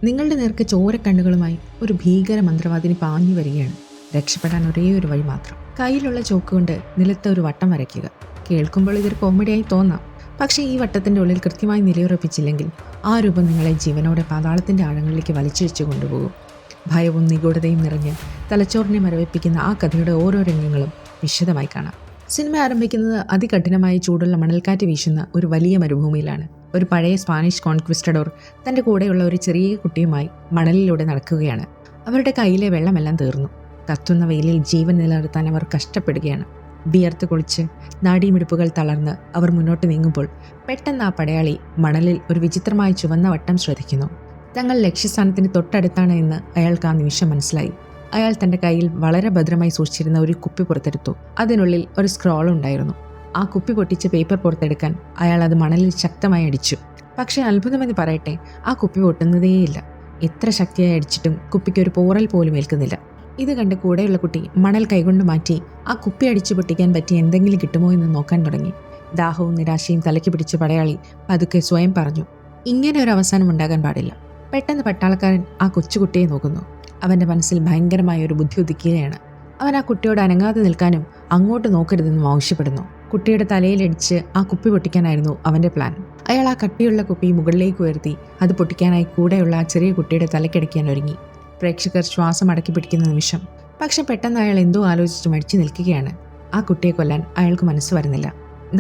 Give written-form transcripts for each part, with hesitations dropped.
നിങ്ങളുടെ നേർക്ക് ചോരക്കണ്ണുകളുമായി ഒരു ഭീകര മന്ത്രവാദിനി പാഞ്ഞു വരികയാണ്. രക്ഷപ്പെടാൻ ഒരേ ഒരു വഴി മാത്രം. കയ്യിലുള്ള ചോക്ക് കൊണ്ട് നിലത്ത് ഒരു വട്ടം വരയ്ക്കുക. കേൾക്കുമ്പോൾ ഇതൊരു കോമഡിയായി തോന്നാം. പക്ഷേ ഈ വട്ടത്തിൻ്റെ ഉള്ളിൽ കൃത്യമായി നിലയുറപ്പിച്ചില്ലെങ്കിൽ ആ രൂപം നിങ്ങളെ ജീവനോടെ പാതാളത്തിൻ്റെ ആഴങ്ങളിലേക്ക് വലിച്ചിഴിച്ചു കൊണ്ടുപോകും. ഭയവും നിഗൂഢതയും നിറഞ്ഞ് തലച്ചോറിനെ മരവിപ്പിക്കുന്ന ആ കഥയുടെ ഓരോ രംഗങ്ങളും വിശദമായി കാണാം. സിനിമ ആരംഭിക്കുന്നത് അതികഠിനമായി ചൂടുള്ള മണൽക്കാറ്റ് വീശുന്ന ഒരു വലിയ മരുഭൂമിയിലാണ്. ഒരു പഴയ സ്പാനിഷ് കോൺക്വിസ്റ്റഡോർ തൻ്റെ കൂടെയുള്ള ഒരു ചെറിയ കുട്ടിയുമായി മണലിലൂടെ നടക്കുകയാണ്. അവരുടെ കയ്യിലെ വെള്ളമെല്ലാം തീർന്നു. കത്തുന്ന വെയിലിൽ ജീവൻ നിലനിർത്താൻ അവർ കഷ്ടപ്പെടുകയാണ്. വിയർത്ത് കുളിച്ച് നാഡീമിടിപ്പുകൾ തളർന്ന് അവർ മുന്നോട്ട് നീങ്ങുമ്പോൾ പെട്ടെന്ന് ആ പടയാളി മണലിൽ ഒരു വിചിത്രമായ ചുവന്ന വട്ടം ശ്രദ്ധിക്കുന്നു. തങ്ങൾ ലക്ഷ്യസ്ഥാനത്തിന് തൊട്ടടുത്താണ് എന്ന് അയാൾക്ക് ആ നിമിഷം മനസ്സിലായി. അയാൾ തൻ്റെ കയ്യിൽ വളരെ ഭദ്രമായി സൂക്ഷിച്ചിരുന്ന ഒരു കുപ്പി പുറത്തെടുത്തു. അതിനുള്ളിൽ ഒരു സ്ക്രോൾ ഉണ്ടായിരുന്നു. ആ കുപ്പി പൊട്ടിച്ച് പേപ്പർ പുറത്തെടുക്കാൻ അയാൾ അത് മണലിൽ ശക്തമായി അടിച്ചു. പക്ഷേ അത്ഭുതമെന്ന് പറയട്ടെ, ആ കുപ്പി പൊട്ടുന്നതേയില്ല. എത്ര ശക്തിയായി അടിച്ചിട്ടും കുപ്പിക്ക് ഒരു പോറൽ പോലും ഏൽക്കുന്നില്ല. ഇത് കണ്ട് കൂടെയുള്ള കുട്ടി മണൽ കൈകൊണ്ട് മാറ്റി ആ കുപ്പി അടിച്ചു പൊട്ടിക്കാൻ പറ്റി എന്തെങ്കിലും കിട്ടുമോ എന്ന് നോക്കാൻ തുടങ്ങി. ദാഹവും നിരാശയും തലയ്ക്ക് പിടിച്ച പടയാളി പതുക്കെ സ്വയം പറഞ്ഞു, ഇങ്ങനെ ഒരു അവസാനം ഉണ്ടാകാൻ പാടില്ല. പെട്ടെന്ന് പട്ടാളക്കാരൻ ആ കൊച്ചുകുട്ടിയെ നോക്കുന്നു. അവൻ്റെ മനസ്സിൽ ഭയങ്കരമായ ഒരു ബുദ്ധി ഉദിക്കുകയാണ്. അവൻ ആ കുട്ടിയോട് അനങ്ങാതെ നിൽക്കാനും അങ്ങോട്ട് നോക്കരുതെന്നും ആവശ്യപ്പെടുന്നു. കുട്ടിയുടെ തലയിലടിച്ച് ആ കുപ്പി പൊട്ടിക്കാനായിരുന്നു അവൻ്റെ പ്ലാൻ. അയാൾ ആ കട്ടിയുള്ള കുപ്പി മുകളിലേക്ക് ഉയർത്തി അത് പൊട്ടിക്കാനായി കൂടെയുള്ള ആ ചെറിയ കുട്ടിയുടെ തലക്കടിക്കാൻ ഒരുങ്ങി. പ്രേക്ഷകർ ശ്വാസം അടക്കി പിടിക്കുന്ന നിമിഷം. പക്ഷെ പെട്ടെന്ന് അയാൾ എന്തോ ആലോചിച്ച് മടിച്ചു നിൽക്കുകയാണ്. ആ കുട്ടിയെ കൊല്ലാൻ അയാൾക്ക് മനസ്സ് വരുന്നില്ല.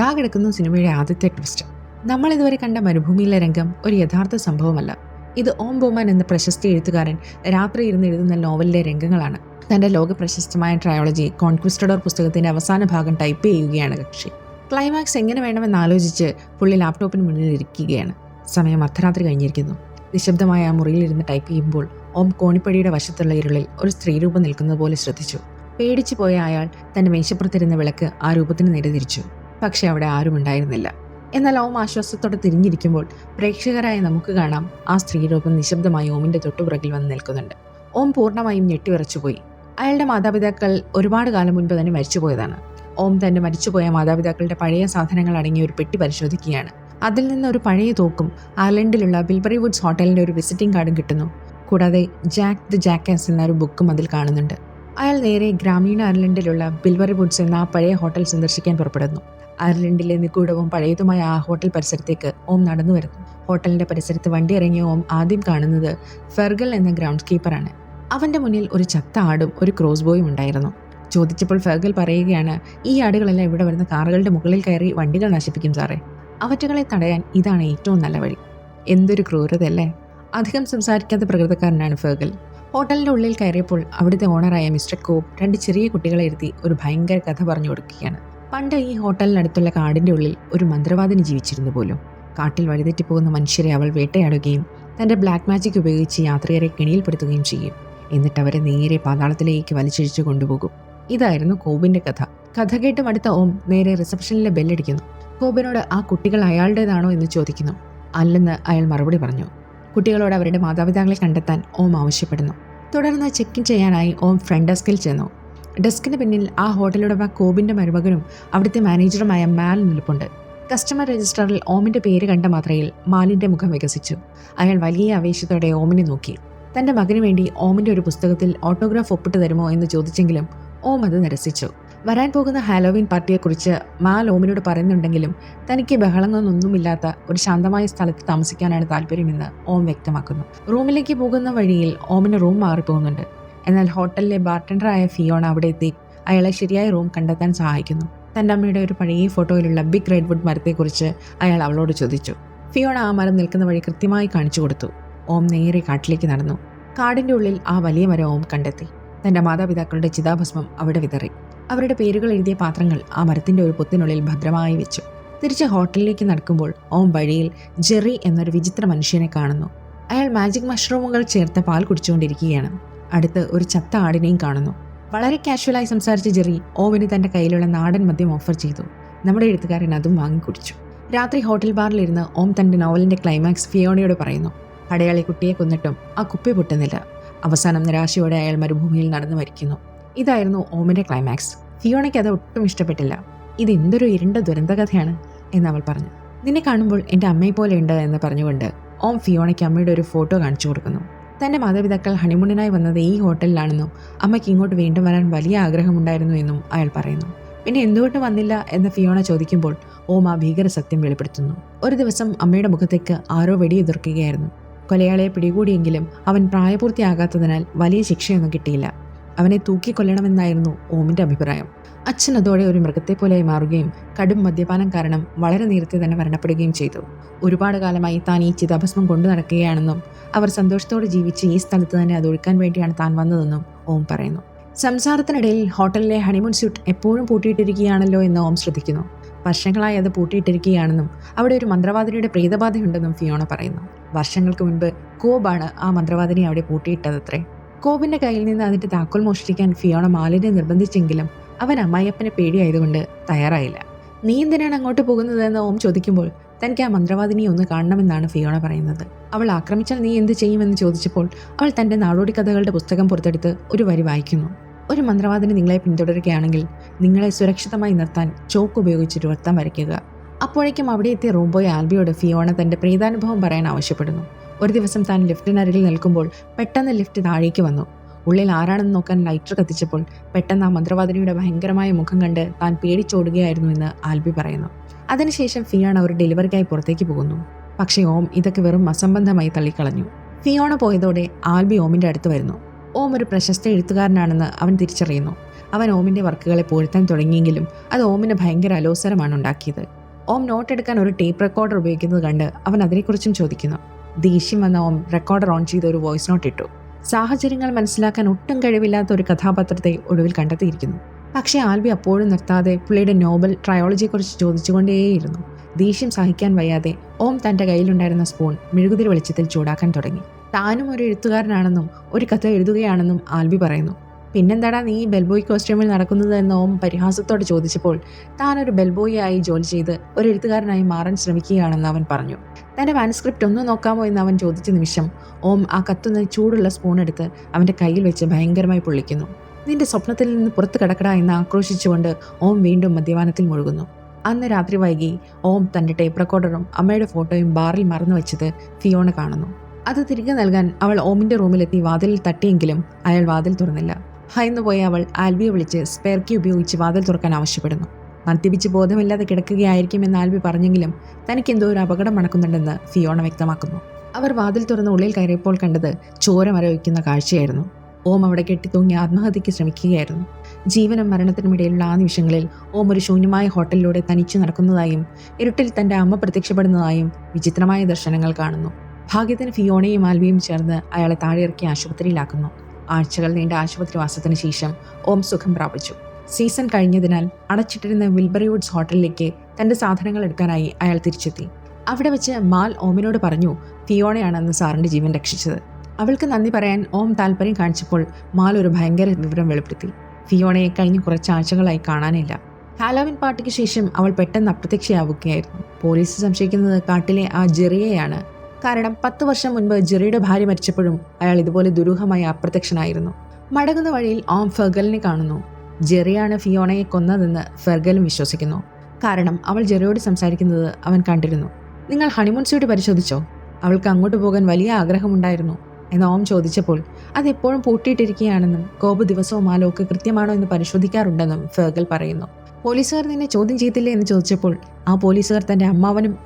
ദാ കിടക്കുന്നു സിനിമയുടെ ആദ്യത്തെ ട്വിസ്റ്റ്. നമ്മൾ ഇതുവരെ കണ്ട മരുഭൂമിയിലെ രംഗം ഒരു യഥാർത്ഥ സംഭവമല്ല. ഇത് ഓം ബോമാൻ എന്ന പ്രശസ്ത എഴുത്തുകാരൻ രാത്രി ഇരുന്ന് എഴുതുന്ന നോവലിലെ രംഗങ്ങളാണ്. തൻ്റെ ലോക പ്രശസ്തമായ ട്രയോളജി കോൺക്വിസ്റ്റഡോർ പുസ്തകത്തിൻ്റെ അവസാന ഭാഗം ടൈപ്പ് ചെയ്യുകയാണ് കക്ഷി. ക്ലൈമാക്സ് എങ്ങനെ വേണമെന്ന് ആലോചിച്ച് പുള്ളി ലാപ്ടോപ്പിന് മുന്നിൽ ഇരിക്കുകയാണ്. സമയം അർദ്ധരാത്രി കഴിഞ്ഞിരിക്കുന്നു. നിശബ്ദമായ ആ മുറിയിലിരുന്ന് ടൈപ്പ് ചെയ്യുമ്പോൾ ഓം കോണിപ്പടിയുടെ വശത്തുള്ള ഇരുളിൽ ഒരു സ്ത്രീരൂപം നിൽക്കുന്നത് പോലെ ശ്രദ്ധിച്ചു. പേടിച്ചു പോയ അയാൾ തൻ്റെ മേശപ്പുറത്തിരുന്ന വിളക്ക് ആ രൂപത്തിന് നേരെ തിരിച്ചു. പക്ഷെ അവിടെ ആരും ഉണ്ടായിരുന്നില്ല. എന്നാൽ ഓം ആശ്വാസത്തോടെ തിരിഞ്ഞിരിക്കുമ്പോൾ പ്രേക്ഷകരായ നമുക്ക് കാണാം ആ സ്ത്രീരൂപം നിശബ്ദമായി ഓമിൻ്റെ തൊട്ടുപുറകിൽ വന്ന് നിൽക്കുന്നുണ്ട്. ഓം പൂർണ്ണമായും ഞെട്ടിവിറച്ചുപോയി. അയാളുടെ മാതാപിതാക്കൾ ഒരുപാട് കാലം മുൻപ് തന്നെ മരിച്ചുപോയതാണ്. ഓം തൻ്റെ മരിച്ചുപോയ മാതാപിതാക്കളുടെ പഴയ സാധനങ്ങൾ അടങ്ങിയ ഒരു പെട്ടി പരിശോധിക്കുകയാണ്. അതിൽ നിന്ന് ഒരു പഴയ തോക്കും അയർലൻഡിലുള്ള ബിൽബറി വുഡ്സ് ഹോട്ടലിൻ്റെ ഒരു വിസിറ്റിംഗ് കാർഡും കിട്ടുന്നു. കൂടാതെ ജാക്ക് ദി ജാക്കാസ് എന്ന ഒരു ബുക്കും അതിൽ കാണുന്നുണ്ട്. അയാൾ നേരെ ഗ്രാമീണ അയർലൻഡിലുള്ള ബിൽബറി വുഡ്സ് എന്ന ആ പഴയ ഹോട്ടൽ സന്ദർശിക്കാൻ പുറപ്പെടുന്നു. അയർലൻഡിലെ നിഗൂഢവും പഴയതുമായ ആ ഹോട്ടൽ പരിസരത്തേക്ക് ഓം നടന്നു വരുന്നു. ഹോട്ടലിൻ്റെ പരിസരത്ത് വണ്ടി ഇറങ്ങിയ ഓം ആദ്യം കാണുന്നത് ഫെർഗൽ എന്ന ഗ്രൗണ്ട് കീപ്പറാണ്. അവൻ്റെ മുന്നിൽ ഒരു ചത്ത ആടും ഒരു ക്രോസ് ബോയും ഉണ്ടായിരുന്നു. ചോദിച്ചപ്പോൾ ഫെർഗൽ പറയുകയാണ്, ഈ ആടുകളെല്ലാം ഇവിടെ വരുന്ന കാറുകളുടെ മുകളിൽ കയറി വണ്ടികൾ നശിപ്പിക്കും സാറേ. അവറ്റകളെ തടയാൻ ഇതാണ് ഏറ്റവും നല്ല വഴി. എന്തൊരു ക്രൂരതയല്ലേ. അധികം സംസാരിക്കാത്ത പ്രകൃതക്കാരനാണ് ഫെർഗൽ. ഹോട്ടലിൻ്റെ ഉള്ളിൽ കയറിയപ്പോൾ അവിടുത്തെ ഓണറായ മിസ്റ്റർ കോബ് രണ്ട് ചെറിയ കുട്ടികളെ ഇരുത്തി ഒരു ഭയങ്കര കഥ പറഞ്ഞു കൊടുക്കുകയാണ്. പണ്ട് ഈ ഹോട്ടലിനടുത്തുള്ള കാടിൻ്റെ ഉള്ളിൽ ഒരു മന്ത്രവാദിനി ജീവിച്ചിരുന്നു പോലും. കാട്ടിൽ വഴിതെറ്റിപ്പോകുന്ന മനുഷ്യരെ അവൾ വേട്ടയാടുകയും തൻ്റെ ബ്ലാക്ക് മാജിക് ഉപയോഗിച്ച് യാത്രികരെ കെണിയിൽപ്പെടുത്തുകയും ചെയ്യും. എന്നിട്ട് അവരെ നേരെ പാതാളത്തിലേക്ക് വലിച്ചിഴിച്ചു കൊണ്ടുപോകും. ഇതായിരുന്നു കോബിൻ്റെ കഥ. കഥ കേട്ട് മടുത്ത ഓം നേരെ റിസപ്ഷനിലെ ബെല്ലടിക്കുന്നു. കോബിനോട് ആ കുട്ടികൾ അയാളുടേതാണോ എന്ന് ചോദിക്കുന്നു. അല്ലെന്ന് അയാൾ മറുപടി പറഞ്ഞു. കുട്ടികളോട് അവരുടെ മാതാപിതാക്കളെ കണ്ടെത്താൻ ഓം ആവശ്യപ്പെടുന്നു. തുടർന്ന് ചെക്ക് ഇൻ ചെയ്യാനായി ഓം ഫ്രണ്ട് ഡെസ്കിൽ ചെന്നു. ഡെസ്കിന് പിന്നിൽ ആ ഹോട്ടലുടമ കോബിൻ്റെ മരുമകനും അവിടുത്തെ മാനേജറുമായ മാൽ നിൽപ്പുണ്ട്. കസ്റ്റമർ രജിസ്റ്ററിൽ ഓമിൻ്റെ പേര് കണ്ട മാത്രയിൽ മാലിൻ്റെ മുഖം വികസിച്ചു. അയാൾ വലിയ ആവേശത്തോടെ ഓമിനെ നോക്കി. തൻ്റെ മകന് വേണ്ടി ഓമിൻ്റെ ഒരു പുസ്തകത്തിൽ ഓട്ടോഗ്രാഫ് ഒപ്പിട്ട് തരുമോ എന്ന് ചോദിച്ചെങ്കിലും ഓം അത് നിരസിച്ചു. വരാൻ പോകുന്ന ഹാലോവീൻ പാർട്ടിയെക്കുറിച്ച് മാൽ ഓമിനോട് പറയുന്നുണ്ടെങ്കിലും തനിക്ക് ബഹളങ്ങളൊന്നുമില്ലാത്ത ഒരു ശാന്തമായ സ്ഥലത്ത് താമസിക്കാനാണ് താല്പര്യമെന്ന് ഓം വ്യക്തമാക്കുന്നു. റൂമിലേക്ക് പോകുന്ന വഴിയിൽ ഓമിന് റൂം മാറിപ്പോകുന്നുണ്ട്. എന്നാൽ ഹോട്ടലിലെ ബാർട്ടൻഡറായ ഫിയോണ അവിടെ എത്തി അയാളെ ശരിയായ റൂം കണ്ടെത്താൻ സഹായിക്കുന്നു. തൻ്റെ അമ്മയുടെ ഒരു പഴയ ഫോട്ടോയിലുള്ള ബിഗ് റെഡ്വുഡ് മരത്തെക്കുറിച്ച് അയാൾ അവളോട് ചോദിച്ചു. ഫിയോണ ആ മരം നിൽക്കുന്ന വഴി കൃത്യമായി കാണിച്ചു കൊടുത്തു. ഓം നേരെ കാട്ടിലേക്ക് നടന്നു. കാടിൻ്റെ ഉള്ളിൽ ആ വലിയ മരം ഓം കണ്ടെത്തി. തൻ്റെ മാതാപിതാക്കളുടെ ചിതാഭസ്മം അവിടെ വിതറി. അവരുടെ പേരുകൾ എഴുതിയ പാത്രങ്ങൾ ആ മരത്തിൻ്റെ ഒരു പൊത്തിനുള്ളിൽ ഭദ്രമായി വെച്ചു. തിരിച്ച് ഹോട്ടലിലേക്ക് നടക്കുമ്പോൾ ഓം വഴിയിൽ ജെറി എന്നൊരു വിചിത്ര മനുഷ്യനെ കാണുന്നു. അയാൾ മാജിക് മഷ്റൂമുകൾ ചേർത്ത പാൽ കുടിച്ചുകൊണ്ടിരിക്കുകയാണ്. അടുത്ത് ഒരു ചത്ത ആടിനെയും കാണുന്നു. വളരെ കാഷ്വലായി സംസാരിച്ച ജെറി ഓമിന് തൻ്റെ കയ്യിലുള്ള നാടൻ മദ്യം ഓഫർ ചെയ്തു. നമ്മുടെ എഴുത്തുകാരൻ അതും വാങ്ങിക്കുടിച്ചു. രാത്രി ഹോട്ടൽ ബാറിലിരുന്ന് ഓം തൻ്റെ നോവലിൻ്റെ ക്ലൈമാക്സ് ഫിയോണയോട് പറയുന്നു. പടയാളി കുട്ടിയെ കൊന്നിട്ടും ആ കുപ്പി പൊട്ടുന്നില്ല. അവസാനം നിരാശയോടെ അയാൾ മരുഭൂമിയിൽ നടന്നു മരിക്കുന്നു. ഇതായിരുന്നു ഓമിൻ്റെ ക്ലൈമാക്സ്. ഫിയോണയ്ക്ക് അത് ഒട്ടും ഇഷ്ടപ്പെട്ടില്ല. ഇത് എന്തൊരു ഇരുണ്ട ദുരന്തകഥയാണ് എന്നവൾ പറഞ്ഞു. നിന്നെ കാണുമ്പോൾ എൻ്റെ അമ്മയെ പോലെ ഉണ്ട് എന്ന് പറഞ്ഞുകൊണ്ട് ഓം ഫിയോണയ്ക്ക് അമ്മയുടെ ഒരു ഫോട്ടോ കാണിച്ചു കൊടുക്കുന്നു. തൻ്റെ മാതാപിതാക്കൾ ഹണിമൂണിനായി വന്നത് ഈ ഹോട്ടലിലാണെന്നും അമ്മയ്ക്ക് ഇങ്ങോട്ട് വീണ്ടും വരാൻ വലിയ ആഗ്രഹമുണ്ടായിരുന്നു എന്നും അയാൾ പറയുന്നു. പിന്നെ എന്തുകൊണ്ട് വന്നില്ല എന്ന് ഫിയോണ ചോദിക്കുമ്പോൾ ഓം ആ ഭീകര സത്യം വെളിപ്പെടുത്തുന്നു. ഒരു ദിവസം അമ്മയുടെ മുഖത്തേക്ക് ആരോ വെടിയുതിർക്കുകയായിരുന്നു. കൊലയാളിയെ പിടികൂടിയെങ്കിലും അവൻ പ്രായപൂർത്തിയാകാത്തതിനാൽ വലിയ ശിക്ഷയൊന്നും കിട്ടിയില്ല. അവനെ തൂക്കിക്കൊല്ലണമെന്നായിരുന്നു ഓമിൻ്റെ അഭിപ്രായം. അച്ഛൻ അതോടെ ഒരു മൃഗത്തെ പോലെയായി മാറുകയും കടും മദ്യപാനം കാരണം വളരെ നേരത്തെ തന്നെ മരണപ്പെടുകയും ചെയ്തു. ഒരുപാട് കാലമായി താൻ ഈ ചിതാഭസ്മം കൊണ്ടു നടക്കുകയാണെന്നും അവർ സന്തോഷത്തോടെ ജീവിച്ച് ഈ സ്ഥലത്ത് തന്നെ അതൊഴുക്കാൻ വേണ്ടിയാണ് താൻ വന്നതെന്നും ഓം പറയുന്നു. സംസാരത്തിനിടയിൽ ഹോട്ടലിലെ ഹണിമൂൺ സ്യൂട്ട് എപ്പോഴും പൂട്ടിയിട്ടിരിക്കുകയാണല്ലോ എന്ന് ഓം ശ്രദ്ധിക്കുന്നു. വർഷങ്ങളായി അത് പൂട്ടിയിട്ടിരിക്കുകയാണെന്നും അവിടെ ഒരു മന്ത്രവാദിനിയുടെ പ്രേതബാധയുണ്ടെന്നും ഫിയോണ പറയുന്നു. വർഷങ്ങൾക്ക് മുൻപ് കോബാണ് ആ മന്ത്രവാദിനി അവിടെ പൂട്ടിയിട്ടതത്രേ. കോബിന്റെ കയ്യിൽ നിന്ന് അതിന്റെ താക്കോൽ മോഷ്ടിക്കാൻ ഫിയോണ മാലിനെ നിർബന്ധിച്ചെങ്കിലും അവൻ അമ്മായിയപ്പനെ പേടിയായതുകൊണ്ട് തയ്യാറായില്ല. നീ എന്തിനാണ് അങ്ങോട്ട് പോകുന്നതെന്ന് ഓം ചോദിക്കുമ്പോൾ തനിക്ക് ആ മന്ത്രവാദിനിയെ ഒന്ന് കാണണമെന്നാണ് ഫിയോണ പറയുന്നത്. അവൾ ആക്രമിച്ചാൽ നീ എന്ത് ചെയ്യുമെന്ന് ചോദിച്ചപ്പോൾ അവൾ തൻ്റെ നാടോടി കഥകളുടെ പുസ്തകം പുറത്തെടുത്ത് ഒരു വരി വായിക്കുന്നു. ഒരു മന്ത്രവാദിനി നിങ്ങളെ പിന്തുടരുകയാണെങ്കിൽ നിങ്ങളെ സുരക്ഷിതമായി നിർത്താൻ ചോക്ക് ഉപയോഗിച്ചൊരു വൃത്തം വരയ്ക്കുക. അപ്പോഴേക്കും അവിടെ എത്തിയ റൂംബോയ് ആൽബിയോട് ഫിയോണ തൻ്റെ പ്രീതാനുഭവം പറയാൻ ആവശ്യപ്പെടുന്നു. ഒരു ദിവസം താൻ ലിഫ്റ്റിനരികിൽ നിൽക്കുമ്പോൾ പെട്ടെന്ന് ലിഫ്റ്റ് താഴേക്ക് വന്നു. ഉള്ളിൽ ആരാണെന്ന് നോക്കാൻ ലൈറ്റർ കത്തിച്ചപ്പോൾ പെട്ടെന്ന് ആ മന്ത്രവാദിനിയുടെ ഭയങ്കരമായ മുഖം കണ്ട് താൻ പേടിച്ചോടുകയായിരുന്നു എന്ന് ആൽബി പറയുന്നു. അതിനുശേഷം ഫിയോണ ഒരു ഡെലിവറിക്കായി പുറത്തേക്ക് പോകുന്നു. പക്ഷേ ഓം ഇതൊക്കെ വെറും അസംബന്ധമായി തള്ളിക്കളഞ്ഞു. ഫിയോണ പോയതോടെ ആൽബി ഓമിൻ്റെ അടുത്ത് വരുന്നു. ഓം ഒരു പ്രശസ്ത എഴുത്തുകാരനാണെന്ന് അവൻ തിരിച്ചറിയുന്നു. അവൻ ഓമിൻ്റെ വർക്കുകളെ പൊഴുത്താൻ തുടങ്ങിയെങ്കിലും അത് ഓമിന് ഭയങ്കര അലോസരമാണ് ഉണ്ടാക്കിയത്. ഓം നോട്ട് എടുക്കാൻ ഒരു ടേപ്പ് റെക്കോർഡർ ഉപയോഗിക്കുന്നത് കണ്ട് അവൻ അതിനെക്കുറിച്ചും ചോദിക്കുന്നു. ദേഷ്യം വന്ന ഓം റെക്കോർഡർ ഓൺ ചെയ്ത് ഒരു വോയിസ് നോട്ട് ഇട്ടു. സാഹചര്യങ്ങൾ മനസ്സിലാക്കാൻ ഒട്ടും കഴിവില്ലാത്ത ഒരു കഥാപാത്രത്തെ ഒടുവിൽ കണ്ടെത്തിയിരിക്കുന്നു. പക്ഷേ ആൽബി അപ്പോഴും നിർത്താതെ പുള്ളിയുടെ നോബൽ ട്രയോളജിയെക്കുറിച്ച് ചോദിച്ചുകൊണ്ടേയിരുന്നു. ദേഷ്യം സഹിക്കാൻ വയ്യാതെ ഓം തൻ്റെ കയ്യിലുണ്ടായിരുന്ന സ്പൂൺ മെഴുകുതിരി വെളിച്ചത്തിൽ ചൂടാക്കാൻ തുടങ്ങി. താനും ഒരു എഴുത്തുകാരനാണെന്നും ഒരു കഥ എഴുതുകയാണെന്നും ആൽബി പറയുന്നു. പിന്നെന്താടാ നീ ബെൽബോയ് കോസ്റ്റ്യൂമിൽ നടക്കുന്നത് എന്ന് ഓം പരിഹാസത്തോടെ ചോദിച്ചപ്പോൾ താനൊരു ബെൽബോയി ആയി ജോലി ചെയ്ത് ഒരു എഴുത്തുകാരനായി മാറാൻ ശ്രമിക്കുകയാണെന്ന് അവൻ പറഞ്ഞു. തൻ്റെ മാനുസ്ക്രിപ്റ്റ് ഒന്ന് നോക്കാമോ എന്ന് അവൻ ചോദിച്ച നിമിഷം ഓം ആ കത്തുന്ന ചൂടുള്ള സ്പൂൺ എടുത്ത് അവൻ്റെ കയ്യിൽ വെച്ച് ഭയങ്കരമായി പൊള്ളിക്കുന്നു. നിന്റെ സ്വപ്നത്തിൽ നിന്ന് പുറത്തു കിടക്കട എന്ന് ആക്രോശിച്ചുകൊണ്ട് ഓം വീണ്ടും മദ്യപാനത്തിൽ മുഴുകുന്നു. അന്ന് രാത്രി വൈകി ഓം തൻ്റെ ടേപ്പ് റെക്കോർഡറും അമ്മയുടെ ഫോട്ടോയും ബാറിൽ മറന്നു വെച്ചത് ഫിയോണ കാണുന്നു. അത് തിരികെ നൽകാൻ അവൾ ഓമിൻ്റെ റൂമിലെത്തി വാതിലിൽ തട്ടിയെങ്കിലും അയാൾ വാതിൽ തുറന്നില്ല. ഭയന്നു പോയ അവൾ ആൽബിയെ വിളിച്ച് സ്പെയർ കീ ഉപയോഗിച്ച് വാതിൽ തുറക്കാൻ ആവശ്യപ്പെടുന്നു. മദ്യപിച്ച് ബോധമില്ലാതെ കിടക്കുകയായിരിക്കുമെന്ന് ആൽബി പറഞ്ഞെങ്കിലും തനിക്കെന്തോ ഒരു അപകടം മണക്കുന്നുണ്ടെന്ന് ഫിയോണ വ്യക്തമാക്കുന്നു. അവർ വാതിൽ തുറന്ന് ഉള്ളിൽ കയറിയപ്പോൾ കണ്ടത് ചോര മരവിക്കുന്ന കാഴ്ചയായിരുന്നു. ഓം അവിടെ കെട്ടിത്തൂങ്ങി ആത്മഹത്യയ്ക്ക് ശ്രമിക്കുകയായിരുന്നു. ജീവനും മരണത്തിനുമിടയിലുള്ള ആ നിമിഷങ്ങളിൽ ഓം ഒരു ശൂന്യമായ ഹോട്ടലിലൂടെ തനിച്ചു നടക്കുന്നതായും ഇരുട്ടിൽ തൻ്റെ അമ്മ പ്രത്യക്ഷപ്പെടുന്നതായും വിചിത്രമായ ദർശനങ്ങൾ കാണുന്നു. ഭാഗ്യത്തിന് ഫിയോണയും ആൽബിയും ചേർന്ന് അയാളെ താഴെയിറക്കി ആശുപത്രിയിലാക്കുന്നു. ആഴ്ചകൾ നീണ്ട ആശുപത്രിവാസത്തിന് ശേഷം ഓം സുഖം പ്രാപിച്ചു. സീസൺ കഴിഞ്ഞതിനാൽ അടച്ചിട്ടിരുന്ന വിൽബറി വുഡ്സ് ഹോട്ടലിലേക്ക് തൻ്റെ സാധനങ്ങൾ എടുക്കാനായി അയാൾ തിരിച്ചെത്തി. അവിടെ വെച്ച് മാൽ ഓമിനോട് പറഞ്ഞു ഫിയോണയാണെന്ന് സാറിൻ്റെ ജീവൻ രക്ഷിച്ചത്. അവൾക്ക് നന്ദി പറയാൻ ഓം താല്പര്യം കാണിച്ചപ്പോൾ മാൽ ഒരു ഭയങ്കര വിവരം വെളിപ്പെടുത്തി. ഫിയോണയെ കഴിഞ്ഞ കുറച്ചാഴ്ചകളായി കാണാനില്ല. ഹാലോവിൻ പാർട്ടിക്ക് ശേഷം അവൾ പെട്ടെന്ന് അപ്രത്യക്ഷയാവുകയായിരുന്നു. പോലീസ് സംശയിക്കുന്നത് കാട്ടിലെ ആ ജെറിയെയാണ്. കാരണം 10 വർഷം മുൻപ് ജെറിയുടെ ഭാര്യ മരിച്ചപ്പോഴും അയാൾ ഇതുപോലെ ദുരൂഹമായി അപ്രത്യക്ഷനായിരുന്നു. മടങ്ങുന്ന വഴിയിൽ ഓം ഫെർഗലിനെ കാണുന്നു. ജെറിയാണ് ഫിയോണയെ കൊന്നതെന്ന് ഫെർഗലും വിശ്വസിക്കുന്നു. കാരണം അവൾ ജെറിയോട് സംസാരിക്കുന്നത് അവൻ കണ്ടിരുന്നു. നിങ്ങൾ ഹണിമൂൺ സ്യൂട്ട് പരിശോധിച്ചോ? അവൾക്ക് അങ്ങോട്ട് പോകാൻ വലിയ ആഗ്രഹമുണ്ടായിരുന്നു എന്ന് ഓം ചോദിച്ചപ്പോൾ അതെപ്പോഴും പൂട്ടിയിട്ടിരിക്കുകയാണെന്നും കോബ് ദിവസവും ആ ലോക്ക് കൃത്യമാണോ എന്ന് പരിശോധിക്കാറുണ്ടെന്നും ഫെർഗൽ പറയുന്നു. പോലീസുകാർ നിന്നെ ചോദ്യം ചെയ്തില്ലേ എന്ന് ചോദിച്ചപ്പോൾ ആ പോലീസുകാർ തൻ്റെ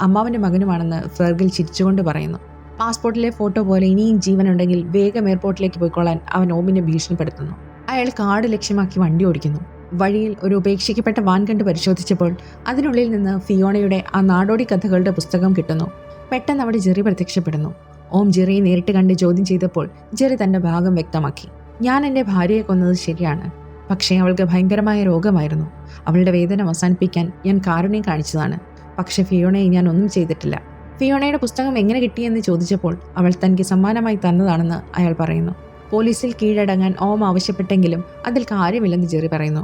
അമ്മാവൻ്റെ മകനുമാണെന്ന് ഫെർഗൽ ചിരിച്ചുകൊണ്ട് പറയുന്നു. പാസ്പോർട്ടിലെ ഫോട്ടോ പോലെ ഇനിയും ജീവനുണ്ടെങ്കിൽ വേഗം എയർപോർട്ടിലേക്ക് പോയിക്കൊള്ളാൻ അവൻ ഓമിനെ ഭീഷണിപ്പെടുത്തുന്നു. അയാൾ കാട് ലക്ഷ്യമാക്കി വണ്ടി ഓടിക്കുന്നു. വഴിയിൽ ഒരു ഉപേക്ഷിക്കപ്പെട്ട വാൻ കണ്ട് പരിശോധിച്ചപ്പോൾ അതിനുള്ളിൽ നിന്ന് ഫിയോണയുടെ ആ നാടോടി കഥകളുടെ പുസ്തകം കിട്ടുന്നു. പെട്ടെന്ന് അവിടെ ജെറി പ്രത്യക്ഷപ്പെടുന്നു. ഓം ജെറിയെ നേരിട്ട് കണ്ട് ചോദ്യം ചെയ്തപ്പോൾ ജെറി തൻ്റെ ഭാഗം വ്യക്തമാക്കി. ഞാൻ എൻ്റെ ഭാര്യയെ കൊന്നത് ശരിയാണ്, പക്ഷേ അവൾക്ക് ഭയങ്കരമായ രോഗമായിരുന്നു. അവളുടെ വേദന അവസാനിപ്പിക്കാൻ ഞാൻ കാരുണ്യം കാണിച്ചതാണ്. പക്ഷേ ഫിയോണയെ ഞാൻ ഒന്നും ചെയ്തിട്ടില്ല. ഫിയോണയുടെ പുസ്തകം എങ്ങനെ കിട്ടിയെന്ന് ചോദിച്ചപ്പോൾ അവൾ തനിക്ക് സമ്മാനമായി തന്നതാണെന്ന് അയാൾ പറയുന്നു. പോലീസിൽ കീഴടങ്ങാൻ ഓം ആവശ്യപ്പെട്ടെങ്കിലും അതിൽ കാര്യമില്ലെന്ന് ജെറി പറയുന്നു.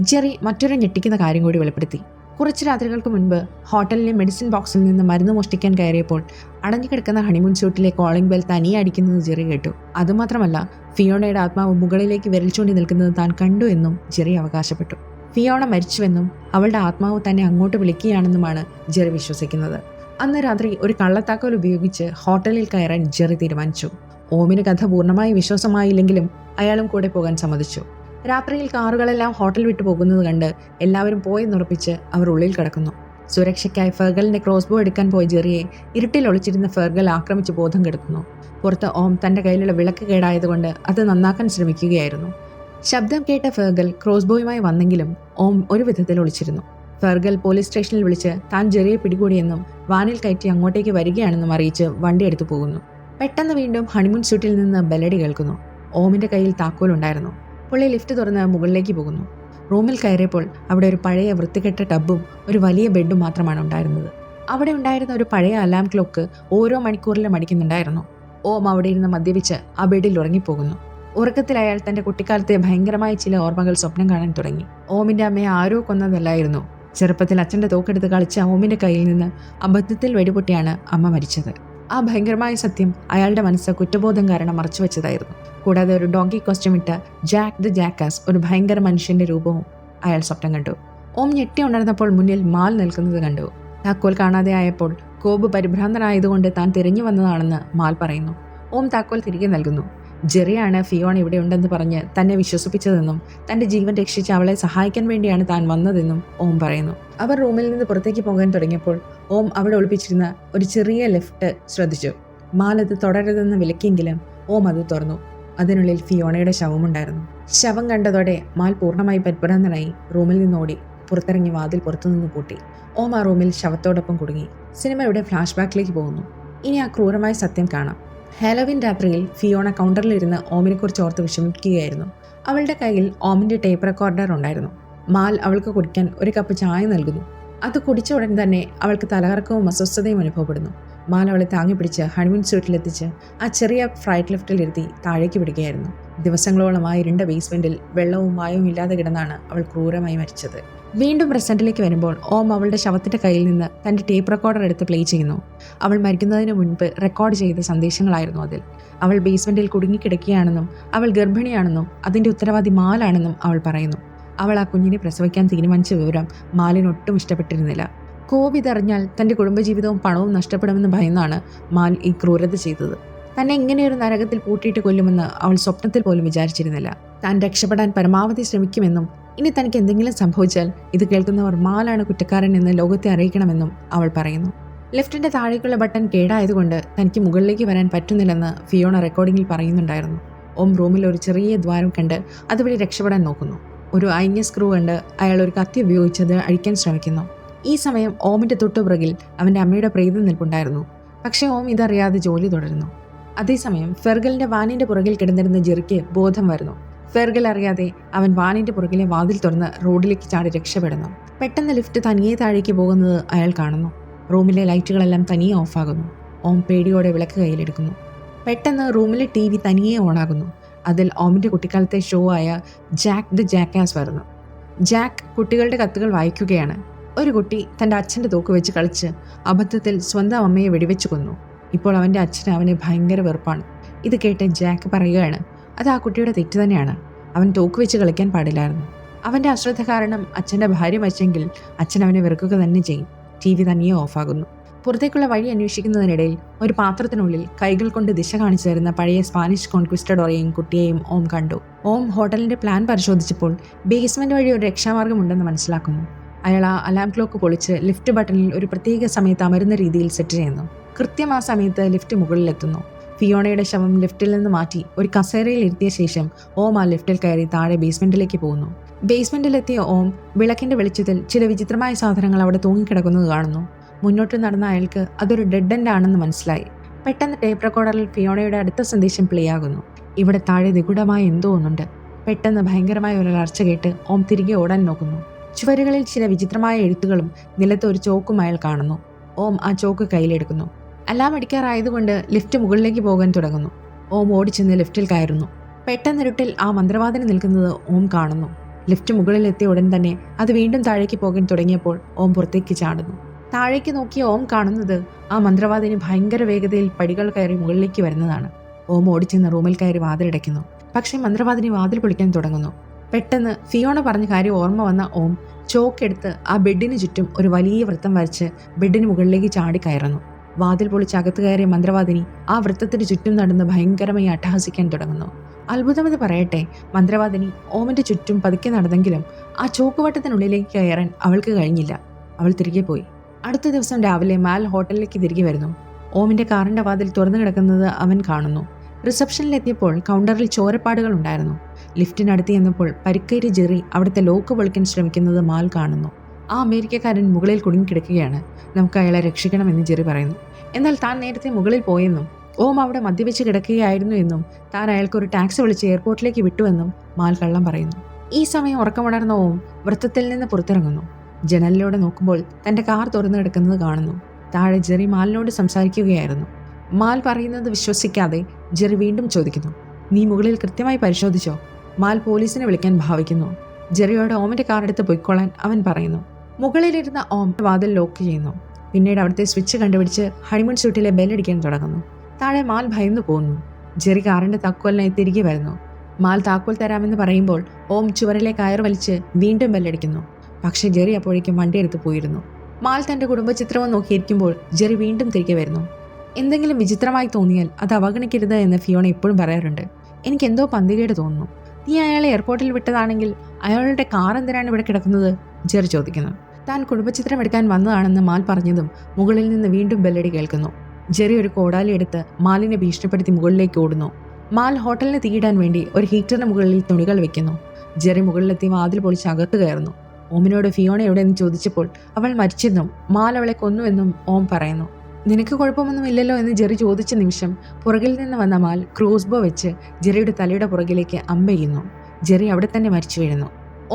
ജെറി മറ്റൊരു ഞെട്ടിക്കുന്ന കാര്യം കൂടി വെളിപ്പെടുത്തി. കുറച്ച് രാത്രികൾക്ക് മുൻപ് ഹോട്ടലിലെ മെഡിസിൻ ബോക്സിൽ നിന്ന് മരുന്ന് മോഷ്ടിക്കാൻ കയറിയപ്പോൾ അടഞ്ഞുകിടക്കുന്ന ഹണിമൂൺ സ്യൂട്ടിലെ കോളിംഗ് ബെൽ തനിയെ അടിക്കുന്നത് ജെറി കേട്ടു. അതുമാത്രമല്ല, ഫിയോണയുടെ ആത്മാവ് മുകളിലേക്ക് വിരൽ ചൂണ്ടി നിൽക്കുന്നത് താൻ കണ്ടു എന്നും ജെറി അവകാശപ്പെട്ടു. ഫിയോണ മരിച്ചുവെന്നും അവളുടെ ആത്മാവ് തന്നെ അങ്ങോട്ട് വിളിക്കുകയാണെന്നുമാണ് ജെറി വിശ്വസിക്കുന്നത്. അന്ന് രാത്രി ഒരു കള്ളത്താക്കോൽ ഉപയോഗിച്ച് ഹോട്ടലിൽ കയറാൻ ജെറി തീരുമാനിച്ചു. ഓമിന് കഥ പൂർണ്ണമായി വിശ്വാസമായില്ലെങ്കിലും അയാളും കൂടെ പോകാൻ സമ്മതിച്ചു. രാത്രിയിൽ കാറുകളെല്ലാം ഹോട്ടൽ വിട്ടു പോകുന്നത് കണ്ട് എല്ലാവരും പോയെന്നുറപ്പിച്ച് അവർ ഉള്ളിൽ കിടക്കുന്നു. സുരക്ഷയ്ക്കായി ഫെർഗലിന്റെ ക്രോസ്ബോ എടുക്കാൻ പോയ ജെറിയെ ഇരുട്ടിൽ ഒളിച്ചിരുന്ന ഫെർഗൽ ആക്രമിച്ച് ബോധം കെടുത്തുന്നു. പുറത്ത് ഓം തന്റെ കയ്യിലുള്ള വിളക്ക് കേടായതുകൊണ്ട് അത് നന്നാക്കാൻ ശ്രമിക്കുകയായിരുന്നു. ശബ്ദം കേട്ട ഫെർഗൽ ക്രോസ്ബോയുമായി വന്നെങ്കിലും ഓം ഒരു വിധത്തിൽ ഒളിച്ചിരുന്നു. ഫെർഗൽ പോലീസ് സ്റ്റേഷനിൽ വിളിച്ച് താൻ ജെറിയെ പിടികൂടിയെന്നും വാനിൽ കയറ്റി അങ്ങോട്ടേക്ക് വരികയാണെന്നും അറിയിച്ച് വണ്ടി എടുത്തു പോകുന്നു. പെട്ടെന്ന് വീണ്ടും ഹണിമൂൺ സ്യൂട്ടിൽ നിന്ന് ബെല്ലടി കേൾക്കുന്നു. ഓമിന്റെ കയ്യിൽ താക്കോലുണ്ടായിരുന്നു. പുള്ളി ലിഫ്റ്റ് തുറന്ന് മുകളിലേക്ക് പോകുന്നു. റൂമിൽ കയറിയപ്പോൾ അവിടെ ഒരു പഴയ വൃത്തികെട്ട ടബും ഒരു വലിയ ബെഡും മാത്രമാണ് ഉണ്ടായിരുന്നത്. അവിടെ ഉണ്ടായിരുന്ന ഒരു പഴയ അലാം ക്ലോക്ക് ഓരോ മണിക്കൂറിലും അടിക്കുന്നുണ്ടായിരുന്നു. ഓം അവിടെ ഇരുന്ന് മദ്യപിച്ച് ആ ബെഡിൽ ഉറങ്ങിപ്പോകുന്നു. ഉറക്കത്തിൽ അയാൾ തന്റെ കുട്ടിക്കാലത്തെ ഭയങ്കരമായ ചില ഓർമ്മകൾ സ്വപ്നം കാണാൻ തുടങ്ങി. ഓമിന്റെ അമ്മയെ ആരോ കൊന്നതല്ലായിരുന്നു. ചെറുപ്പത്തിൽ അച്ഛന്റെ തോക്കെടുത്ത് കളിച്ച ഓമിന്റെ കയ്യിൽ നിന്ന് അബദ്ധത്തിൽ വെടിപൊട്ടിയാണ് അമ്മ മരിച്ചത്. ആ ഭയങ്കരമായ സത്യം അയാളുടെ മനസ്സ് കുറ്റബോധം കാരണം മറച്ചുവെച്ചതായിരുന്നു. കൂടാതെ ഒരു ഡോങ്കി കോസ്റ്റ്യൂം ഇട്ട ജാക്ക് ദ ജാക്കാസ്, ഒരു ഭയങ്കര മനുഷ്യന്റെ രൂപവും അയാൾ സ്വപ്നം കണ്ടു. ഓം ഞെട്ടി ഉണർന്നപ്പോൾ മുന്നിൽ മാൽ നിൽക്കുന്നത് കണ്ടു. താക്കോൽ കാണാതെ ആയപ്പോൾ കോബ് പരിഭ്രാന്തനായതുകൊണ്ട് താൻ തിരിഞ്ഞു വന്നതാണെന്ന് മാൽ പറയുന്നു. ഓം താക്കോൽ തിരികെ നൽകുന്നു. ജെറിയാണ് ഫിയോണ ഇവിടെ ഉണ്ടെന്ന് പറഞ്ഞ് തന്നെ വിശ്വസിപ്പിച്ചതെന്നും തന്റെ ജീവൻ രക്ഷിച്ച് അവളെ സഹായിക്കാൻ വേണ്ടിയാണ് താൻ വന്നതെന്നും ഓം പറയുന്നു. അവർ റൂമിൽ നിന്ന് പുറത്തേക്ക് പോകാൻ തുടങ്ങിയപ്പോൾ ഓം അവിടെ ഒളിപ്പിച്ചിരുന്ന ഒരു ചെറിയ ലിഫ്റ്റ് ശ്രദ്ധിച്ചു. മാൽ അത് തുടരരുതെന്ന് വിലക്കിയെങ്കിലും ഓം അത് തുറന്നു. അതിനുള്ളിൽ ഫിയോണയുടെ ശവമുണ്ടായിരുന്നു. ശവം കണ്ടതോടെ മാൽ പൂർണ്ണമായി പരിഭ്രാന്തനായി റൂമിൽ നിന്ന് ഓടി പുറത്തിറങ്ങി വാതിൽ പുറത്തുനിന്ന് പൂട്ടി. ഓം ആ റൂമിൽ ശവത്തോടൊപ്പം കുടുങ്ങി. സിനിമയുടെ ഫ്ലാഷ് ബാക്കിലേക്ക് പോകുന്നു. ഇനി ആ ക്രൂരമായ സത്യം കാണാം. ഹാലോവിൻ രാത്രിയിൽ ഫിയോണ കൗണ്ടറിലിരുന്ന് ഓമിനെക്കുറിച്ച് ഓർത്ത് വിഷമിക്കുകയായിരുന്നു. അവളുടെ കയ്യിൽ ഓമിന്റെ ടേപ്പ് റെക്കോർഡർ ഉണ്ടായിരുന്നു. മാൽ അവൾക്ക് കുടിക്കാൻ ഒരു കപ്പ് ചായ നൽകുന്നു. അത് കുടിച്ച ഉടൻ തന്നെ അവൾക്ക് തലകറക്കവും അസ്വസ്ഥതയും അനുഭവപ്പെടുന്നു. മാൽ അവളെ താങ്ങി പിടിച്ച് ഹണിമൂൺ സ്യൂട്ടിലെത്തിച്ച് ആ ചെറിയ ഫ്ലൈറ്റ് ലിഫ്റ്റിലിരുത്തി താഴേക്ക് വിടുകയായിരുന്നു. ദിവസങ്ങളോളമായി ഇരുണ്ട ബേസ്മെന്റിൽ വെള്ളവും വായുവും ഇല്ലാതെ കിടന്നാണ് അവൾ ക്രൂരമായി മരിച്ചത്. വീണ്ടും പ്രസന്റിലേക്ക് വരുമ്പോൾ ഓം അവളുടെ ശവത്തിന്റെ കയ്യിൽ നിന്ന് തന്റെ ടേപ്പ് റെക്കോർഡർ എടുത്ത് പ്ലേ ചെയ്യുന്നു. അവൾ മരിക്കുന്നതിന് മുൻപ് റെക്കോർഡ് ചെയ്ത സന്ദേശങ്ങളായിരുന്നു അതിൽ. അവൾ ബേസ്മെന്റിൽ കുടുങ്ങിക്കിടക്കുകയാണെന്നും അവൾ ഗർഭിണിയാണെന്നും അതിന്റെ ഉത്തരവാദി മാലാണെന്നും അവൾ പറയുന്നു. അവൾ ആ കുഞ്ഞിനെ പ്രസവിക്കാൻ തീരുമാനിച്ച വിവരം മാലിന് ഒട്ടും ഇഷ്ടപ്പെട്ടിരുന്നില്ല. കോവിഡ് അറിഞ്ഞാൽ തന്റെ കുടുംബജീവിതവും പണവും നഷ്ടപ്പെടുമെന്ന് ഭയന്നാണ് മാൽ ഈ ക്രൂരത ചെയ്തത്. തന്നെ ഇങ്ങനെയൊരു നരകത്തിൽ പൂട്ടിയിട്ട് കൊല്ലുമെന്ന് അവൾ സ്വപ്നത്തിൽ പോലും വിചാരിച്ചിരുന്നില്ല. താൻ രക്ഷപ്പെടാൻ പരമാവധി ശ്രമിക്കുമെന്നും ഇനി തനിക്ക് എന്തെങ്കിലും സംഭവിച്ചാൽ ഇത് കേൾക്കുന്നവർ മാലാണ് കുറ്റക്കാരൻ എന്ന് ലോകത്തെ അറിയിക്കണമെന്നും അവൾ പറയുന്നു. ലിഫ്റ്റിന്റെ താഴേക്കുള്ള ബട്ടൺ കേടായതുകൊണ്ട് തനിക്ക് മുകളിലേക്ക് വരാൻ പറ്റുന്നില്ലെന്ന് ഫിയോണ റെക്കോർഡിങ്ങിൽ പറയുന്നുണ്ടായിരുന്നു. ഓം റൂമിൽ ഒരു ചെറിയ ദ്വാരം കണ്ട് അതുവഴി രക്ഷപ്പെടാൻ നോക്കുന്നു. ഒരു അയഞ്ഞ സ്ക്രൂ കണ്ട് അയാൾ ഒരു കത്തി ഉപയോഗിച്ചത് അഴിക്കാൻ ശ്രമിക്കുന്നു. ഈ സമയം ഓമിന്റെ തൊട്ടുപിറകിൽ അവന്റെ അമ്മയുടെ പ്രേതം നിൽപ്പുണ്ടായിരുന്നു. പക്ഷേ ഓം ഇതറിയാതെ ജോലി തുടരുന്നു. അതേസമയം ഫെർഗലിന്റെ വാനിന്റെ പുറകിൽ കിടന്നിരുന്ന ജെറിക്ക് ബോധം വരുന്നു. ഫെർഗൽ അറിയാതെ അവൻ വാനിന്റെ പുറകിലെ വാതിൽ തുറന്ന് റോഡിലേക്ക് ചാടി രക്ഷപ്പെടുന്നു. പെട്ടെന്ന് ലിഫ്റ്റ് തനിയെ താഴേക്ക് പോകുന്നത് അയാൾ കാണുന്നു. റൂമിലെ ലൈറ്റുകളെല്ലാം തനിയെ ഓഫാകുന്നു. ഓം പേടിയോടെ വിളക്ക് കയ്യിലെടുക്കുന്നു. പെട്ടെന്ന് റൂമിലെ TV തനിയെ ഓണാകുന്നു. അതിൽ ഓമിന്റെ കുട്ടിക്കാലത്തെ ഷോ ആയ ജാക്ക് ദ ജാക്കാസ് വരുന്നു. ജാക്ക് കുട്ടികളുടെ കത്തുകൾ വായിക്കുകയാണ്. ഒരു കുട്ടി തൻ്റെ അച്ഛൻ്റെ തോക്ക് വെച്ച് കളിച്ച് അബദ്ധത്തിൽ സ്വന്തം അമ്മയെ വെടിവെച്ച് കൊന്നു. ഇപ്പോൾ അവൻ്റെ അച്ഛന് അവനെ ഭയങ്കര വെറുപ്പാണ്. ഇത് കേട്ട് ജാക്ക് പറയുകയാണ്, അത് ആ കുട്ടിയുടെ തെറ്റ് തന്നെയാണ്. അവൻ തോക്ക് വെച്ച് കളിക്കാൻ പാടില്ലായിരുന്നു. അവൻ്റെ അശ്രദ്ധ കാരണം അച്ഛൻ്റെ ഭാര്യ മരിച്ചെങ്കിൽ അച്ഛൻ അവനെ വെറുക്കുക തന്നെ ചെയ്യും. TV തനിയെ ഓഫാകുന്നു. പുറത്തേക്കുള്ള വഴി അന്വേഷിക്കുന്നതിനിടയിൽ ഒരു പാത്രത്തിനുള്ളിൽ കൈകൾ കൊണ്ട് ദിശ കാണിച്ചു തരുന്ന പഴയ സ്പാനിഷ് കോൺക്വിസ്റ്റഡോറെയും കുട്ടിയെയും ഓം കണ്ടു. ഓം ഹോട്ടലിൻ്റെ പ്ലാൻ പരിശോധിച്ചപ്പോൾ ബേസ്മെൻറ്റ് വഴി ഒരു രക്ഷാമാർഗമുണ്ടെന്ന് മനസ്സിലാക്കുന്നു. അയാൾ ആ അലാം ക്ലോക്ക് പൊളിച്ച് ലിഫ്റ്റ് ബട്ടണിൽ ഒരു പ്രത്യേക സമയത്ത് അമരുന്ന രീതിയിൽ സെറ്റ് ചെയ്യുന്നു. കൃത്യം ആ സമയത്ത് ലിഫ്റ്റ് മുകളിലെത്തുന്നു. ഫിയോണയുടെ ശവം ലിഫ്റ്റിൽ നിന്ന് മാറ്റി ഒരു കസേരയിൽ ഇരുത്തിയ ശേഷം ഓം ആ ലിഫ്റ്റിൽ കയറി താഴെ ബേസ്മെന്റിലേക്ക് പോകുന്നു. ബേസ്മെന്റിലെത്തിയ ഓം വിളക്കിന്റെ വെളിച്ചത്തിൽ ചില വിചിത്രമായ സാധനങ്ങൾ അവിടെ തൂങ്ങിക്കിടക്കുന്നത് കാണുന്നു. മുന്നോട്ട് നടന്ന അയാൾക്ക് അതൊരു ഡെഡ് എൻഡ് ആണെന്ന് മനസ്സിലായി. പെട്ടെന്ന് ടേപ്പ് റെക്കോർഡറിൽ ഫിയോണയുടെ അടുത്ത സന്ദേശം പ്ലേ ആകുന്നു. ഇവിടെ താഴെ നിഗൂഢമായ എന്തോ ഒന്നുണ്ട്. പെട്ടെന്ന് ഭയങ്കരമായ ഒരു അലർച്ച കേട്ട് ഓം തിരികെ ഓടാൻ നോക്കുന്നു. ചുവരുകളിൽ ചില വിചിത്രമായ എഴുത്തുകളും നിലത്ത് ഒരു ചോക്കും അയാൾ കാണുന്നു. ഓം ആ ചോക്ക് കയ്യിലെടുക്കുന്നു. അലാം അടിക്കാറായതുകൊണ്ട് ലിഫ്റ്റ് മുകളിലേക്ക് പോകാൻ തുടങ്ങുന്നു. ഓം ഓടിച്ചെന്ന് ലിഫ്റ്റിൽ കയറുന്നു. പെട്ടെന്നിരുട്ടിൽ ആ മന്ത്രവാദിനി നിൽക്കുന്നത് ഓം കാണുന്നു. ലിഫ്റ്റ് മുകളിലെത്തിയ ഉടൻ തന്നെ അത് വീണ്ടും താഴേക്ക് പോകാൻ തുടങ്ങിയപ്പോൾ ഓം പുറത്തേക്ക് ചാടുന്നു. താഴേക്ക് നോക്കിയ ഓം കാണുന്നത് ആ മന്ത്രവാദിനി ഭയങ്കര വേഗതയിൽ പടികൾ കയറി മുകളിലേക്ക് വരുന്നതാണ്. ഓം ഓടിച്ചെന്ന് റൂമിൽ കയറി വാതിലടയ്ക്കുന്നു. പക്ഷേ മന്ത്രവാദിനി വാതിൽ പൊളിക്കാൻ തുടങ്ങുന്നു. പെട്ടെന്ന് ഫിയോണ പറഞ്ഞ കാര്യം ഓർമ്മ വന്ന ഓം ചോക്കെടുത്ത് ആ ബെഡിന് ചുറ്റും ഒരു വലിയ വൃത്തം വരച്ച് ബെഡിന് മുകളിലേക്ക് ചാടിക്കയറുന്നു. വാതിൽ പൊളിച്ച് അകത്ത് കയറിയ മന്ത്രവാദിനി ആ വൃത്തത്തിന് ചുറ്റും നടന്ന് ഭയങ്കരമായി അട്ടഹസിക്കാൻ തുടങ്ങുന്നു. അത്ഭുതമെന്ന് പറയട്ടെ, മന്ത്രവാദിനി ഓമിന്റെ ചുറ്റും പതുക്കെ നടന്നെങ്കിലും ആ ചോക്കുവട്ടത്തിനുള്ളിലേക്ക് കയറാൻ അവൾക്ക് കഴിഞ്ഞില്ല. അവൾ തിരികെ പോയി. അടുത്ത ദിവസം രാവിലെ മാൽ ഹോട്ടലിലേക്ക് തിരികെ വരുന്നു. ഓമിന്റെ കാറിന്റെ വാതിൽ തുറന്നു കിടക്കുന്നത് അവൻ കാണുന്നു. റിസപ്ഷനിലെത്തിയപ്പോൾ കൗണ്ടറിൽ ചോരപ്പാടുകൾ ഉണ്ടായിരുന്നു. ലിഫ്റ്റിനടുത്ത് ചെന്നപ്പോൾ പരിക്കേറ്റ ജെറി അവിടുത്തെ ലോക്ക് പൊളിക്കാൻ ശ്രമിക്കുന്നത് മാൽ കാണുന്നു. ആ അമേരിക്കക്കാരൻ മുകളിൽ കുടുങ്ങിക്കിടക്കുകയാണ്. നമുക്ക് അയാളെ രക്ഷിക്കണമെന്ന് ജെറി പറയുന്നു. എന്നാൽ താൻ നേരത്തെ മുകളിൽ പോയെന്നും ഓം അവിടെ മദ്യപിച്ച് കിടക്കുകയായിരുന്നു എന്നും താൻ അയാൾക്ക് ഒരു ടാക്സി വിളിച്ച് എയർപോർട്ടിലേക്ക് വിട്ടുവെന്നും മാൽ കള്ളം പറയുന്നു. ഈ സമയം ഉറക്കമുണർന്ന ഓം വൃത്തത്തിൽ നിന്ന് പുറത്തിറങ്ങുന്നു. ജനലിലൂടെ നോക്കുമ്പോൾ തന്റെ കാർ തുറന്നു കിടക്കുന്നത് കാണുന്നു. താഴെ ജെറി മാലിനോട് സംസാരിക്കുകയായിരുന്നു. മാൽ പറയുന്നത് വിശ്വസിക്കാതെ ജെറി വീണ്ടും ചോദിക്കുന്നു, നീ മുകളിൽ കൃത്യമായി പരിശോധിച്ചോ? മാൽ പോലീസിനെ വിളിക്കാൻ ഭാവിക്കുന്നു. ജെറിയോട് ഓമിന്റെ കാർ എടുത്ത് പൊയ്ക്കൊള്ളാൻ അവൻ പറയുന്നു. മുകളിലിരുന്ന ഓം വാതിൽ ലോക്ക് ചെയ്യുന്നു. പിന്നീട് അവിടുത്തെ സ്വിച്ച് കണ്ടുപിടിച്ച് ഹണിമൂൺ സ്യൂട്ടിലെ ബെല്ലടിക്കാൻ തുടങ്ങുന്നു. താഴെ മാൽ ഭയന്നു പോകുന്നു. ജെറി കാറിന്റെ താക്കോലിനായി തിരികെ വരുന്നു. മാൽ താക്കോൽ തരാമെന്ന് പറയുമ്പോൾ ഓം ചുവരിലെ കയർ വലിച്ച് വീണ്ടും ബെല്ലടിക്കുന്നു. പക്ഷേ ജെറി അപ്പോഴേക്കും വണ്ടിയെടുത്ത് പോയിരുന്നു. മാൽ തന്റെ കുടുംബചിത്രവും നോക്കിയിരിക്കുമ്പോൾ ജെറി വീണ്ടും തിരികെ വരുന്നു. എന്തെങ്കിലും വിചിത്രമായി തോന്നിയാൽ അത് അവഗണിക്കരുത് എന്ന് ഫിയോണ എപ്പോഴും പറയാറുണ്ട്. എനിക്ക് എന്തോ പന്തികേട് തോന്നുന്നു. നീ അയാളെ എയർപോർട്ടിൽ വിട്ടതാണെങ്കിൽ അയാളുടെ കാർ എന്തിനാണ് ഇവിടെ കിടക്കുന്നത്? ജെറി ചോദിക്കുന്നു. താൻ കുടുംബചിത്രം എടുക്കാൻ വന്നതാണെന്ന് മാൽ പറഞ്ഞതും മുകളിൽ നിന്ന് വീണ്ടും ബെല്ലടി കേൾക്കുന്നു. ജെറി ഒരു കോടാലി എടുത്ത് മാലിനെ ഭീഷണിപ്പെടുത്തി മുകളിലേക്ക് ഓടുന്നു. മാൽ ഹോട്ടലിന് തീയിടാൻ വേണ്ടി ഒരു ഹീറ്ററിന് മുകളിൽ തുണികൾ വെക്കുന്നു. ജെറി മുകളിലെത്തി വാതിൽ പൊളിച്ച് അകത്ത് കയറുന്നു. ഓമിനോട് ഫിയോണ എവിടെയെന്ന് ചോദിച്ചപ്പോൾ അവൾ മരിച്ചെന്നും മാൽ അവളെ കൊന്നുവെന്നും ഓം പറയുന്നു. നിനക്ക് കുഴപ്പമൊന്നും ഇല്ലല്ലോ എന്ന് ജെറി ചോദിച്ച നിമിഷം പുറകിൽ നിന്ന് വന്ന മാൽ ക്രോസ്ബോ വെച്ച് ജെറിയുടെ തലയുടെ പുറകിലേക്ക് അമ്പെയ്യുന്നു. ജെറി അവിടെ തന്നെ മരിച്ചു വീഴുന്നു.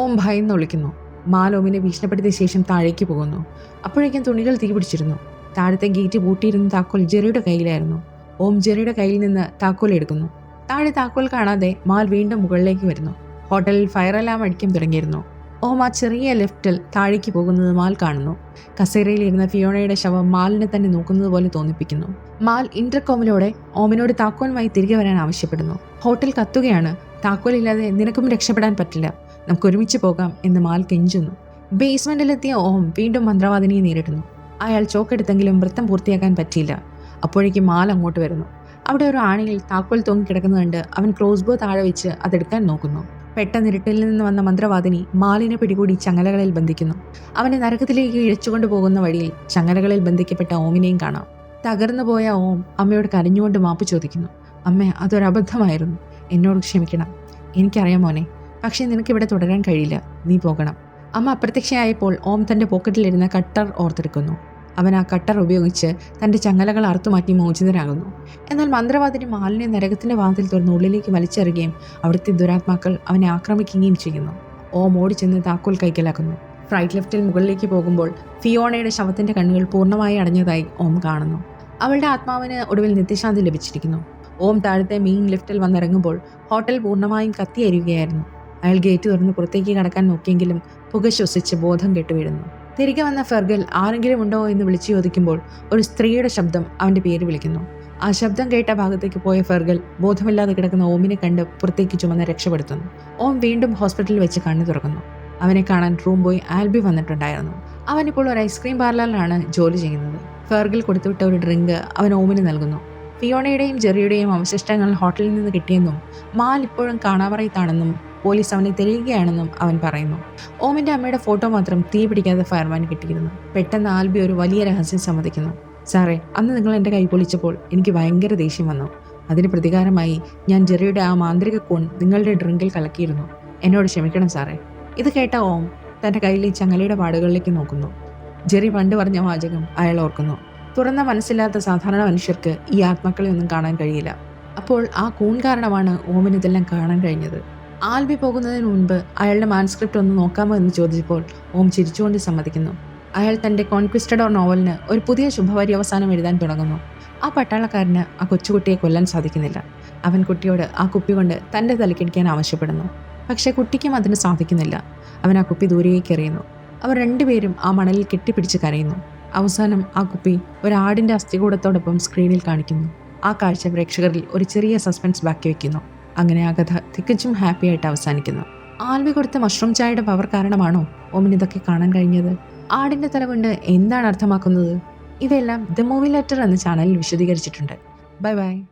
ഓം ഭയന്ന് ഒളിക്കുന്നു. മാൽ ഓമിനെ ഭീഷണിപ്പെടുത്തിയ ശേഷം താഴേക്ക് പോകുന്നു. അപ്പോഴേക്കും തുണികൾ തീപിടിച്ചിരുന്നു. താഴത്തെ ഗേറ്റ് പൂട്ടിയിരുന്ന താക്കോൽ ജെറിയുടെ കയ്യിലായിരുന്നു. ഓം ജെറിയുടെ കയ്യിൽ നിന്ന് താക്കോൽ എടുക്കുന്നു. താഴെ താക്കോൽ കാണാതെ മാൽ വീണ്ടും മുകളിലേക്ക് വരുന്നു. ഹോട്ടലിൽ ഫയർ അലാം അടിക്കാൻ തുടങ്ങിയിരുന്നു. ഓം ആ ചെറിയ ലിഫ്റ്റിൽ താഴേക്ക് പോകുന്നത് മാൽ കാണുന്നു. കസേരയിലിരുന്ന ഫിയോണയുടെ ശവം മാലിനെ തന്നെ നോക്കുന്നത് പോലെ തോന്നിപ്പിക്കുന്നു. മാൽ ഇന്റർകോമിലൂടെ ഓമിനോട് താക്കോലുമായി തിരികെ വരാൻ ആവശ്യപ്പെടുന്നു. ഹോട്ടൽ കത്തുകയാണ്. താക്കോലില്ലാതെ നിനക്കും രക്ഷപ്പെടാൻ പറ്റില്ല, നമുക്ക് ഒരുമിച്ച് പോകാം എന്ന് മാൽ കെഞ്ചുന്നു. ബേസ്മെന്റിലെത്തിയ ഓം വീണ്ടും മന്ത്രവാദിനിയെ നേരിടുന്നു. അയാൾ ചോക്കെടുത്തെങ്കിലും വൃത്തം പൂർത്തിയാക്കാൻ പറ്റിയില്ല. അപ്പോഴേക്കും മാൽ അങ്ങോട്ട് വരുന്നു. അവിടെ ഒരു ആണിയിൽ താക്കോൽ തൂങ്ങിക്കിടക്കുന്നത് കണ്ട് അവൻ ക്രോസ്ബോ താഴെ വെച്ച് അതെടുക്കാൻ നോക്കുന്നു. പെട്ടെന്ന് ഇരുട്ടിൽ നിന്ന് വന്ന മന്ത്രവാദിനി മാലിനെ പിടികൂടി ചങ്ങലകളിൽ ബന്ധിക്കുന്നു. അവനെ നരകത്തിലേക്ക് ഇഴച്ചുകൊണ്ട് പോകുന്ന വഴിയിൽ ചങ്ങലകളിൽ ബന്ധിക്കപ്പെട്ട ഓമിനെയും കാണാം. തകർന്നു പോയ ഓം അമ്മയോട് കരഞ്ഞുകൊണ്ട് മാപ്പ് ചോദിക്കുന്നു. അമ്മ, അതൊരബദ്ധമായിരുന്നു, എന്നോട് ക്ഷമിക്കണം. എനിക്കറിയാം മോനെ, പക്ഷേ നിനക്കിവിടെ തുടരാൻ കഴിയില്ല, നീ പോകണം. അമ്മ അപ്രത്യക്ഷയായപ്പോൾ ഓം തൻ്റെ പോക്കറ്റിലിരുന്ന കട്ടർ ഓർത്തെടുക്കുന്നു. അവൻ ആ കട്ടർ ഉപയോഗിച്ച് തൻ്റെ ചങ്ങലകൾ അറുത്തുമാറ്റി മോചിതനാകുന്നു. എന്നാൽ മന്ത്രവാദിനി മാലിനെ നരകത്തിൻ്റെ വാതിൽ തുറന്ന് ഉള്ളിലേക്ക് വലിച്ചെറിയുകയും അവിടുത്തെ ദുരാത്മാക്കൾ അവനെ ആക്രമിക്കുകയും ചെയ്യുന്നു. ഓം ഓടിച്ചെന്ന് താക്കോൽ കൈക്കലാക്കുന്നു. ഫ്ലൈറ്റ് ലിഫ്റ്റിൽ മുകളിലേക്ക് പോകുമ്പോൾ ഫിയോണയുടെ ശവത്തിൻ്റെ കണ്ണുകൾ പൂർണ്ണമായി അടഞ്ഞതായി ഓം കാണുന്നു. അവളുടെ ആത്മാവിന് ഒടുവിൽ നിത്യശാന്തി ലഭിച്ചിരിക്കുന്നു. ഓം താഴത്തെ മെയിൻ ലിഫ്റ്റിൽ വന്നിറങ്ങുമ്പോൾ ഹോട്ടൽ പൂർണ്ണമായും കത്തിയെരിയുകയായിരുന്നു. അയാൾ ഗേറ്റ് തുറന്ന് പുറത്തേക്ക് കടക്കാൻ നോക്കിയെങ്കിലും പുക ശ്വസിച്ച് ബോധം കെട്ടുവീഴുന്നു. തിരികെ വന്ന ഫെർഗൽ ആരെങ്കിലും ഉണ്ടോ എന്ന് വിളിച്ചു ചോദിക്കുമ്പോൾ ഒരു സ്ത്രീയുടെ ശബ്ദം അവൻ്റെ പേര് വിളിക്കുന്നു. ആ ശബ്ദം കേട്ട ഭാഗത്തേക്ക് പോയ ഫെർഗൽ ബോധമില്ലാതെ കിടക്കുന്ന ഓമിനെ കണ്ട് പുറത്തേക്ക് ചുമന്ന് രക്ഷപ്പെടുത്തുന്നു. ഓം വീണ്ടും ഹോസ്പിറ്റലിൽ വെച്ച് കണ്ണു തുറക്കുന്നു. അവനെ കാണാൻ റൂം ബോയ് ആൽബി വന്നിട്ടുണ്ടായിരുന്നു. അവനിപ്പോൾ ഒരു ഐസ്ക്രീം പാർലറിലാണ് ജോലി ചെയ്യുന്നത്. ഫെർഗൽ കൊടുത്തുവിട്ട ഒരു ഡ്രിങ്ക് അവൻ ഓമിന് നൽകുന്നു. ഫിയോണയുടെയും ജെറിയുടെയും അവശിഷ്ടങ്ങൾ ഹോട്ടലിൽ നിന്ന് കിട്ടിയെന്നും മാൽ ഇപ്പോഴും കാണാവറയത്താണെന്നും പോലീസ് അവനെ തിരയുകയാണെന്നും അവൻ പറയുന്നു. ഓമിന്റെ അമ്മയുടെ ഫോട്ടോ മാത്രം തീ പിടിക്കാതെ ഫയർമാൻ കിട്ടിയിരുന്നു. പെട്ടെന്ന് ആൽബി ഒരു വലിയ രഹസ്യം സമ്മതിക്കുന്നു. സാറേ, അന്ന് നിങ്ങൾ എൻ്റെ കൈ പൊളിച്ചപ്പോൾ എനിക്ക് ഭയങ്കര ദേഷ്യം വന്നു. അതിന് പ്രതികാരമായി ഞാൻ ജെറിയുടെ ആ മാന്ത്രിക കൂൺ നിങ്ങളുടെ ഡ്രിങ്കിൽ കലക്കിയിരുന്നു. എന്നോട് ക്ഷമിക്കണം സാറേ. ഇത് കേട്ട ഓം തൻ്റെ കയ്യിലെ ചങ്ങലയുടെ പാടുകളിലേക്ക് നോക്കുന്നു. ജെറി പണ്ട് പറഞ്ഞ വാചകം അയാൾ ഓർക്കുന്നു. തുറന്ന മനസ്സില്ലാത്ത സാധാരണ മനുഷ്യർക്ക് ഈ ആത്മാക്കളെ ഒന്നും കാണാൻ കഴിയില്ല. അപ്പോൾ ആ കൂൺ കാരണമാണ് ഓമിന് ഇതെല്ലാം കാണാൻ കഴിഞ്ഞത്. ആൽബി പോകുന്നതിന് മുൻപ് അയാളുടെ മാൻസ്ക്രിപ്റ്റ് ഒന്ന് നോക്കാമോ എന്ന് ചോദിച്ചപ്പോൾ ഓം ചിരിച്ചുകൊണ്ട് സമ്മതിക്കുന്നു. അയാൾ തൻ്റെ കോൺക്വിസ്റ്റഡോർ നോവലിന് ഒരു പുതിയ ശുഭപര്യവസാനം എഴുതാൻ തുടങ്ങുന്നു. ആ പട്ടാളക്കാരന് ആ കൊച്ചുകുട്ടിയെ കൊല്ലാൻ സാധിക്കുന്നില്ല. അവൻ കുട്ടിയോട് ആ കുപ്പി കൊണ്ട് തൻ്റെ തലക്കിടിക്കാൻ ആവശ്യപ്പെടുന്നു. പക്ഷേ കുട്ടിക്കും അതിന് സാധിക്കുന്നില്ല. അവൻ ആ കുപ്പി ദൂരേക്ക് എറിയുന്നു. അവർ രണ്ടുപേരും ആ മണലിൽ കെട്ടിപ്പിടിച്ച് കരയുന്നു. അവസാനം ആ കുപ്പി ഒരാടിൻ്റെ അസ്ഥികൂടത്തോടൊപ്പം സ്ക്രീനിൽ കാണിക്കുന്നു. ആ കാഴ്ച പ്രേക്ഷകരിൽ ഒരു ചെറിയ സസ്പെൻസ് ബാക്കി വയ്ക്കുന്നു. അങ്ങനെ ആ കഥ തികച്ചും ഹാപ്പിയായിട്ട് അവസാനിക്കുന്നു. ആൽവി കൊടുത്ത മഷ്റൂം ചായയുടെ പവർ കാരണമാണോ ഓമിന് ഇതൊക്കെ കാണാൻ കഴിഞ്ഞത്? ആടിന്റെ തല കൊണ്ട് എന്താണ് അർത്ഥമാക്കുന്നത്? ഇവയെല്ലാം ദ മൂവി ലെറ്റർ എന്ന ചാനലിൽ വിശദീകരിച്ചിട്ടുണ്ട്. Bye bye.